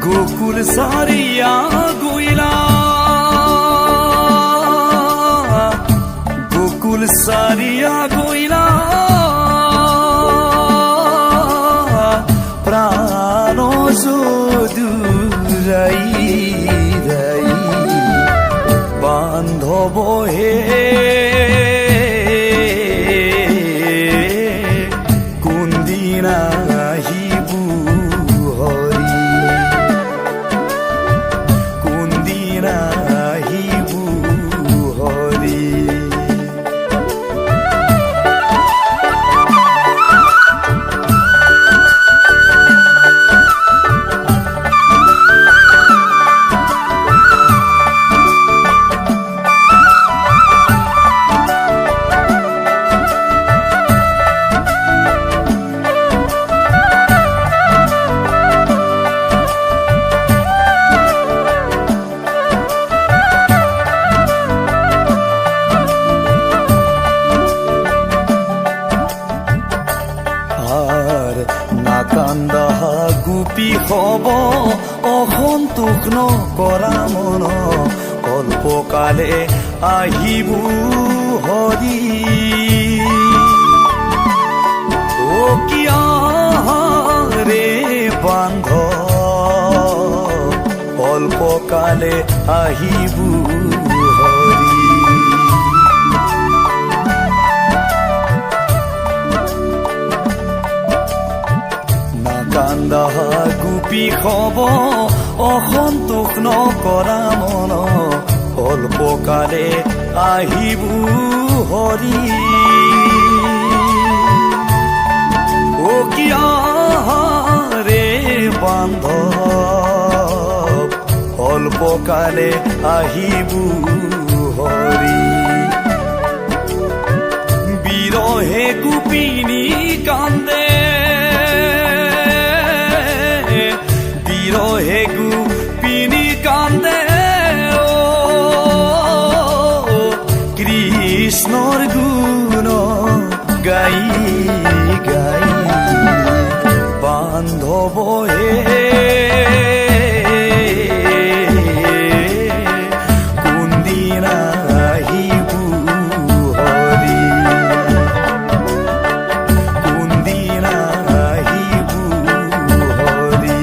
गोकुल सारिया गोइला गोकुल सारिया गोइला प्राण जोदुराई राई बांधव हे कुंदिना কান্দা গুপি হব অসন্তোষ নকৰা মন অল্পকালে আহিব হৰি ও কিয়া ৰে বান্ধ অল্পকালে আহিব হৰি কান্দা গুপি হব অসন্তোষ নকৰা মন অল্পকালে আহিব হৰি ও কিয়া ৰে বান্ধ অল্পকালে আহিব হৰি বিৰহে গোপিনী কান্দে বিরহে গোপিনী কান্দে ও কৃষ্ণর গুণ গাই গাই বান্ধব হে কুন্দিনা আহিব হরি কুন্দিনা আহিব হরি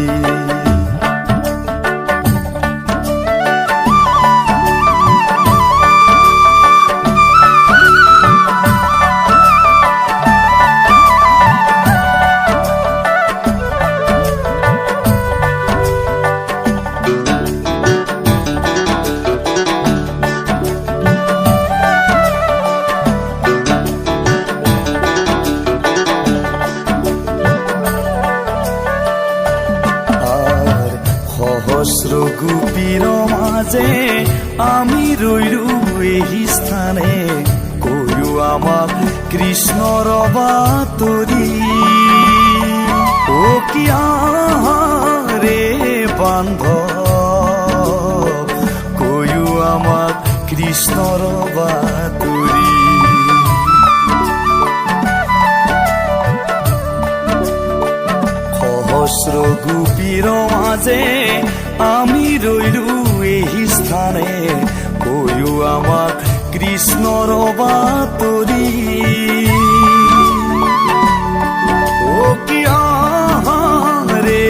সহস্র গোপীর মাঝে আমি রইলু এই স্থানে কইও আমাক কৃষ্ণর বাতরি ও কিয়া রে বান্ধ কইও আমাক কৃষ্ণর বাতরি সহস্র গোপীর মাঝে আমি রইলু এই স্থানে কইও আমাক কৃষ্ণৰ বাতৰি ও কিয় ৰে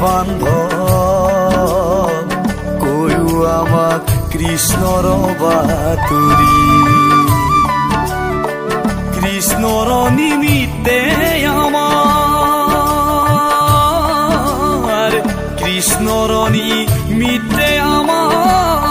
বান্ধৱ কৈও আমাক কৃষ্ণৰ বাতৰি কৃষ্ণৰ নিমিত্তে আমাৰ কৃষ্ণৰ নিমিত্তে আমাৰ